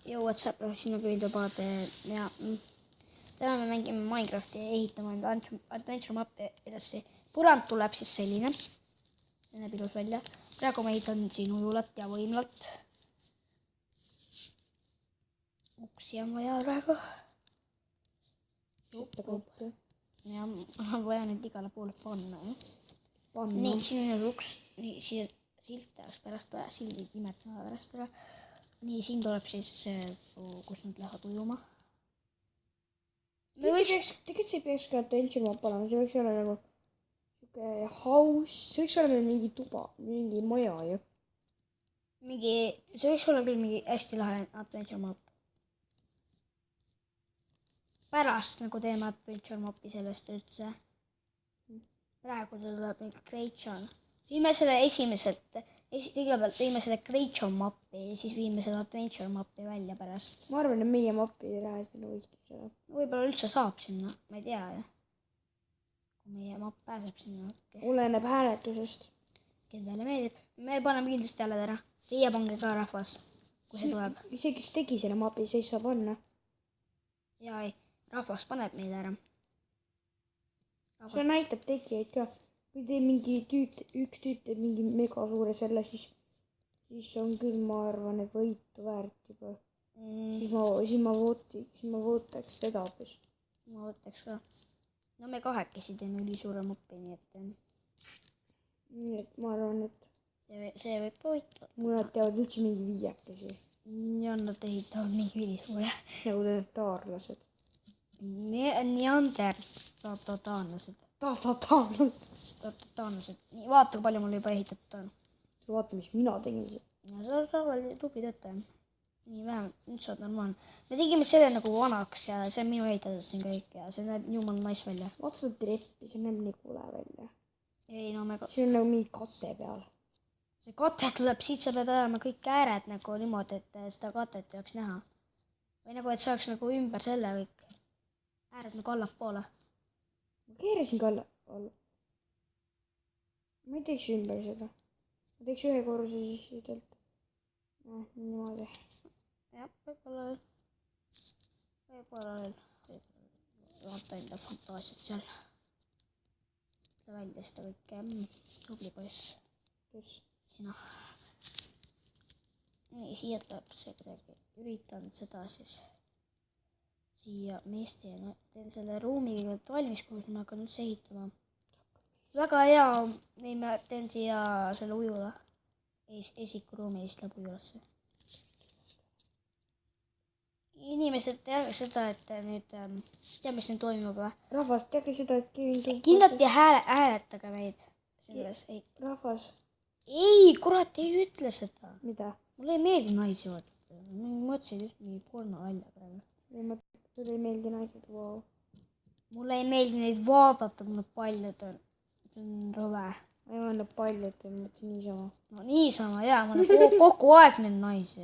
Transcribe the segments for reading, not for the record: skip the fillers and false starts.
ja WhatsApp, sinna võid lubada ja täna me mängime Minecrafti ja ehitame enda adventure mappi edasi. Põrand tuleb siis selline. See näeb ilus välja. Praegu ma ehitan siin ujulat ja võimlat. Uksi on vaja praegu. Ja on vaja nüüd igale poole panna. Nii, siin on uks. Nii, siia silt oleks pärast vaja. Sildid imetama pärast ära. Nii, siin tuleb siis, kus nad lähevad ujuma. Tegelikult see ei peaks ka adventure map olema, see võiks olla nagu house, see võiks olla mingi tuba, mingi maja ju. See võiks olla küll mingi hästi lahe adventure map. Pärast nagu teeme adventure mapi sellest üldse. Praegu tuleb mingi creation. Viime selle kõigepealt viime selle creation mapi ja siis viime selle adventure mapi välja pärast. Ma arvan, et meie mapi ei lähe sinna võistlusele. Võib-olla üldse saab sinna, ma ei tea ju. Kui meie mapp pääseb sinna. Oleneb hääletusest. Kendale meeldib. Me paneme kindlasti hääled ära. Teie pange ka rahvas, kui see tuleb. See, kes tegi selle mapi, see saab panna. Jaa, ei. Rahvas paneb meid ära. See näitab tegijaid ka. Kui te mingi üks tüüt teeb mingi mega suure selle, siis on küll, ma arvan, et võitu väärt juba. Siis ma vootaks seda hoopis. Ma võtaks ka. No me kahekesi teeme üli suure mappi, nii et... Nii et ma arvan, et... See võib võita. Mul nad teavad üldse mingi viiekesi. Ja nad ehitavad mingi üli suure. Nagu need taarlased. Taanlased. Taanlased. Nii, vaata, kui palju mul juba ehitatud on. Sa vaata, mis mina tegin. Ja sa oled tubli töötaja. Nii, vähemalt, nüüd sa oled normaalne. Me tegime selle nagu vanaks ja see on minu ehitatud siin kõik ja see näeb jumal nice välja. Vaata seda treppi, see näeb nii kule välja. Ei, no me... See on nagu mingi kate peal. See kate tuleb, siit sa pead ajama kõik ääred nagu niimoodi, et seda katet ei oleks näha. Või nagu, et see oleks nagu ümber selle kõik. Ääred nagu allapoole. Ma keerasin ka alla. Ma ei teeks ümber seda. Ma teeks ühe korruse siis üdelt. Niimoodi. Jah, võib-olla veel. Vaata enda fantaasiat seal. Ütle välja seda kõike. Tubli poiss. Kes? Sina. Nii, siia tuleb see kuidagi. Üritan seda siis. Siia meeste ja teen selle ruumi kõigepealt valmis, kus ma hakkan üldse ehitama. Väga hea, ma teen siia selle ujula. Esikuruumi ja siis läheb ujulasse. Inimesed teage seda, et nüüd tea, mis nüüd toimub või? Rahvas, teage seda, et Kevin tuleb... Kindlasti hääletage meid selles. Rahvas. Ei, kurat, ei ütle seda. Mida? Mulle ei meeldi naisi vaadata. Ma mõtlesin just mingi porno välja praegu. Sulle ei meeldi naised, wow. Mulle ei meeldi neid vaadata, kui nad paljud on. See on rõve. Ma ei mõelnud paljud, mõtlesin niisama. No niisama, jaa, ma olen kogu aeg neid naisi.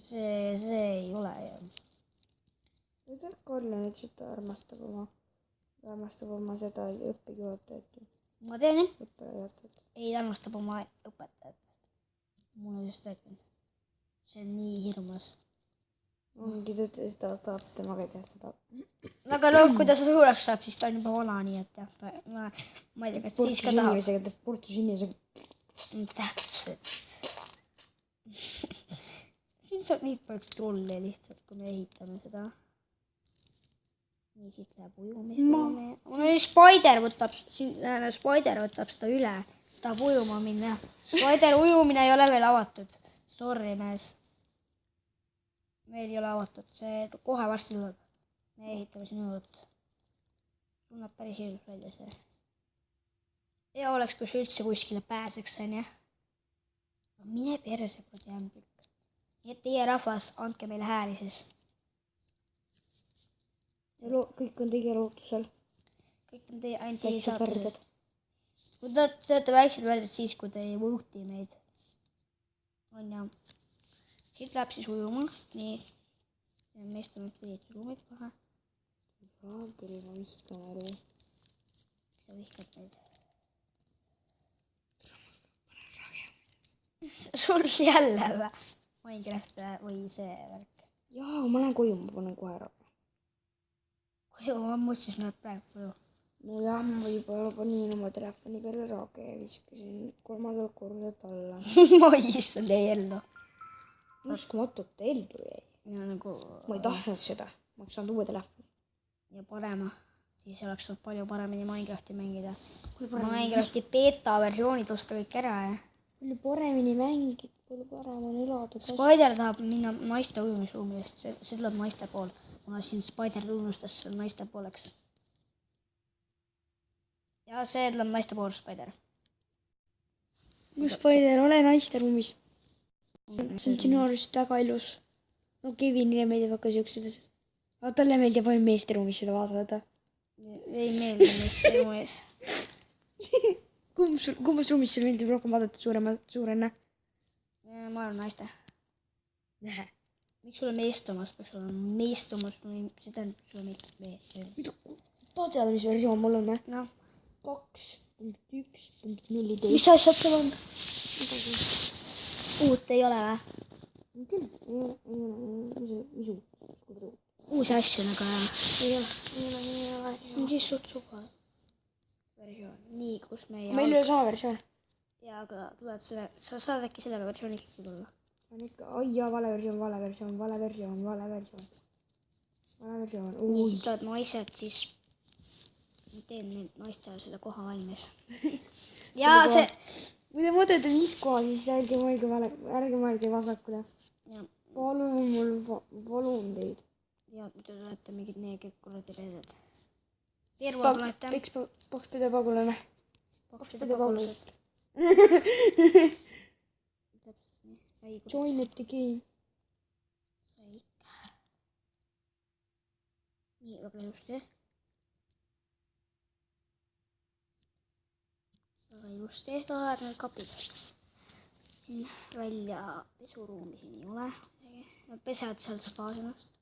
See ei ole ju. See Karlen ütles, et ta armastab oma seda õppejuhatajat. Ma tean jah. Õppejuhatajat. Ei armastab oma õpetajat. Mul on just rääkinud. See on nii hirmus. Ongi seda tahab temaga teha seda. Aga no, kui ta suureks saab, siis ta on juba vana, nii et jah. Ma ei tea, kas siis ka tahab. Portus inimesega. Täpselt. Siin saab nii palju trolle lihtsalt, kui me ehitame seda. Nii, siit läheb ujumine. Spider võtab seda üle. Tahab ujuma minna. Spider ujumine ei ole veel avatud. Sorry, mees. Meil ei ole avatud. See kohe varsti tuleb. Me ehitame sinu jutt. Tunneb päris ilus välja see. Ja oleks, kui see üldse kuskile pääseks, on jah. Mine perse, kui tean kõik. Nii et teie rahvas, andke meile hääli siis. Kõik on teie lootusel. Kõik on teie, ainult teie saate. Kui te olete väiksed värded siis, kui te ei võuti meid. On jah. Siit läheb siis ujuma. Nii. Ja meestel on teised ruumid kohe. Küll ma vihkan elu. Sa vihkad meid. Sul jälle või? Minecraft või see värk. jaa, ma lähen koju, ma panen kohe ära. Koju, ma mõtlesin, et nad praegu koju. nojah, ma võib-olla panin oma telefoni peale rage ja viskasin 3. korruselt alla. Ma issand, ei ellu. uskumatult ellu jäi. Ja nagu... Ma ei tahtnud seda, ma oleks saanud uue telefoni. Ja parema, siis oleks saanud palju paremini Minecrafti mängida. Minecrafti beta versioonid osta kõik ära ja... palju paremini mängid, palju parem on elada. Spider tahab minna naiste ujumisruumist, see tuleb naiste pool. Kuna siin Spider unustas naiste pooleks. Ja see tuleb naiste pool, Spider. Spider, ole naiste ruumis. See on sinu arust väga ilus. No Kevinile meeldib ka siuksed asjad. Aga talle meeldib ainult meeste ruumis seda vaadata. Ei meeldi naiste ruumis. Kummas ruumis sul meeldib rohkem vaadata suurena? Ma arvan naiste. Miks sulle meestumas peaks olema? Meestumas, see tähendab, sulle meeldib mees. Tahad teada, mis versioon mul on või? No. 2.1.14. Mis asjad sul on? Uut ei ole või? Küll, mis uut? Uusi asju nagu Ei ole. siis suht suva versioon. Nii, kus meie... Meil ei ole sama versioon. Ja, aga tuled selle... Sa saad äkki selle versiooni ikkagi tulla? On ikka, oi jaa, vale versioon. Nii, siis tulevad naised, siis... Ma teen neid naistele selle koha valmis. Ja see... Kui te mõtlete, mis koha, siis ärge mõelge vasakule. Palun teid. Ja te olete mingid neegid kuradi reeded. Terva tulete. Pakspede pagulane. Pakspede pagulased. Join the game. Sai ikka. Nii, väga ilusti. Väga ilusti. Tulevad need kapid. Siin välja pesuruumi siin ei ole. Nad pesevad seal spaas ennast.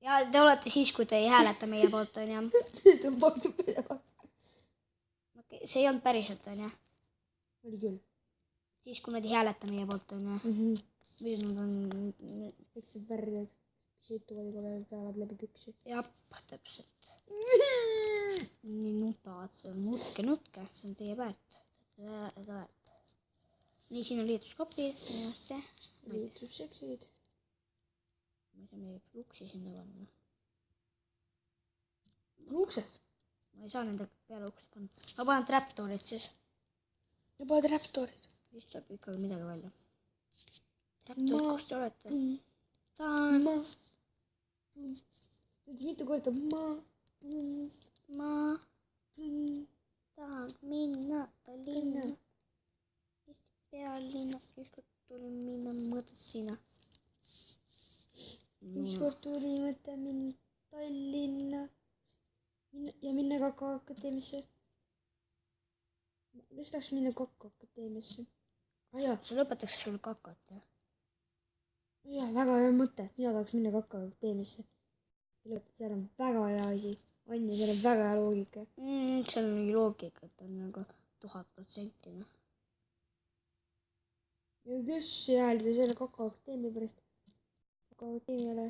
Ja te olete siis, kui te ei hääleta meie poolt, on jah? See on paktud pidevalt. See ei olnud päriselt, on jah? Oli küll. Siis, kui nad ei hääleta meie poolt, on jah? Muidu nad on... Väiksed värdjad, mis eituvad juba peavad läbi püksi. Jah, täpselt. Nii nutavad seal. Nutke. See on teie väärt. Nii, siin on liituskopid. Liitusseksid. Ma ei saa meie pluksi sinna panna. Uksed? Ma ei saa nende peale uksi panna. Ma panen trapdoorid siis. Ja paned raptorid. Siis tuleb ikka midagi välja. Trapdoorid, kus te olete? Ma. Nüüd mitu korda Ma tahan minna Tallinna. Eesti pealinna. Ükskord tuli minna mõõtesina. Ükskord tuli mõte minna Tallinna ja minna Kakaakateemiasse. Kes tahaks minna Kakaakateemiasse? Jaa. See lõpetaks sul kakat, jah? Jaa, väga hea mõte. Mina tahaks minna Kakaakateemiasse. See on väga hea asi. Anja, seal on väga hea loogika. Seal on mingi loogika, et on nagu 1000%. Ja kes häälida selle Kakaakateemia pärast? Akadeemiale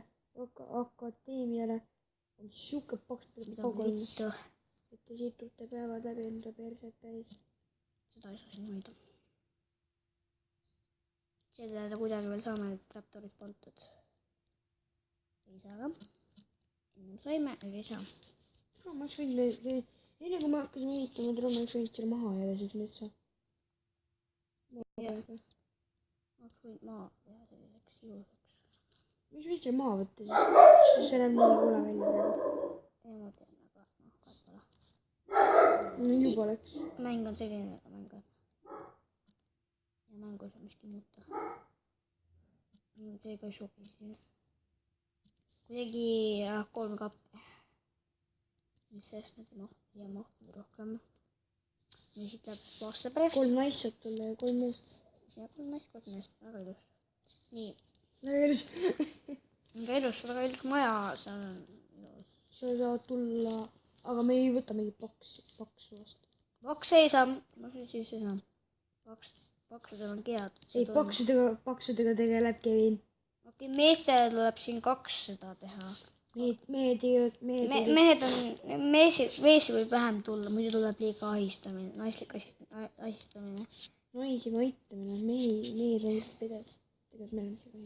on siuke paks pagulane, et te situte päevad läbi enda perset täis. Seda ei saa siin hoida. Sellele kuidagi veel saame need traptoorid pandud. Ei saa ka. Ennem saime, aga ei saa. Ma oleks võinud, enne kui me hakkasime ehitama, ma oleks võinud selle maha jääda siit metsa. Ma oleks võinud maa teha selliseks ilusaks. Mis võid selle maha võtta siis? See näeb nii kule välja praegu. Ja ma teen, aga kahtvala. No juba läks. Mäng on selline, aga mäng on. Ja mängu ei saa miski muuta. See ka ei sobi siin. Kuidagi 3 kappi. Mis sest need ja mahtunud rohkem. Nii siit läheb spaassa pärast. 3 naist saab tulla ja 3 meest. Ja 3 meest. Väga ilus. Nii. Väga ilus. Väga ilus maja. See on ilus. Seal saavad tulla, aga me ei võta mingit paksu vastu. Paks ei saa. Ma siis ei saa. Paks paksudel on keelatud . ei , paksudega tegeleb Kevin . okei , meestel tuleb siin 2 seda teha . mehed teevad , mehed on , meesi võib vähem tulla , muidu tuleb liiga ahistamine , naislik ahistamine . naisi aitamine , mehed on peded . tegelikult me oleme seda .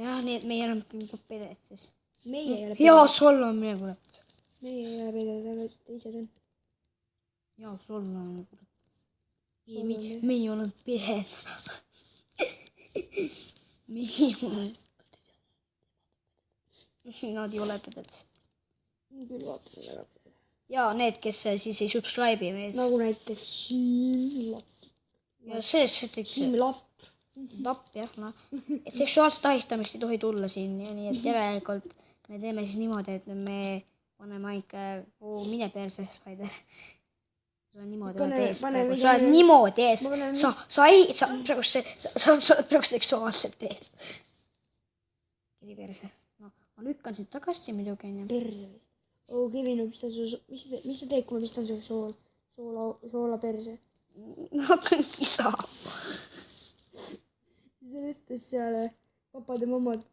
jah , nii et meie oleme juba peded siis . meie ei ole hea peded , solvamine , kurat . meie ei ole peded , aga teised on . hea solvamine , kurat . meie oleme peded . meie oleme . Nad ei ole peded . küll vaatame väga peded . ja need , kes siis ei subscribe'i meid . nagu näiteks Siim Lapp . ja see teeks Siim Lapp . lapp jah , noh . et seksuaalset ahistamist ei tohi tulla siin ja nii , et järelikult me teeme siis niimoodi , et me paneme ainult mine perse , Spider . sa oled niimoodi oled ees praegu , sa oled niimoodi ees , sa praegu sa oled praegu seksuaalselt ees . kiri perse , noh , ma lükkan sind tagasi muidugi onju . perse . oo , Kevin , mis sa teed , kui ma pistan sulle soola perse ? ma hakkan kisama . see ütles seal , papades mammad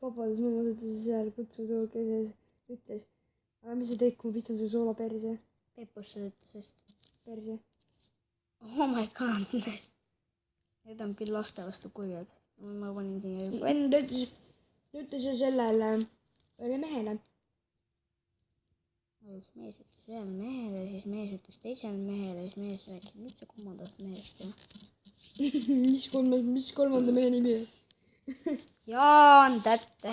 ütles seal kutsutuukeses , ütles , aga mis sa teed , kui ma pistan sulle soola perse ? Peepus sa ütlesid . perse . Oh my god . Need on küll laste vastu kurjad . ma panin siia juba . ta ütles ju sellele ühele mehele . mees ütles ühele mehele , siis mees ütles teisele mehele , siis mees rääkis üldse kolmandast mehest ja . mis kolmanda mehe nimi on ? Jaan Tätte .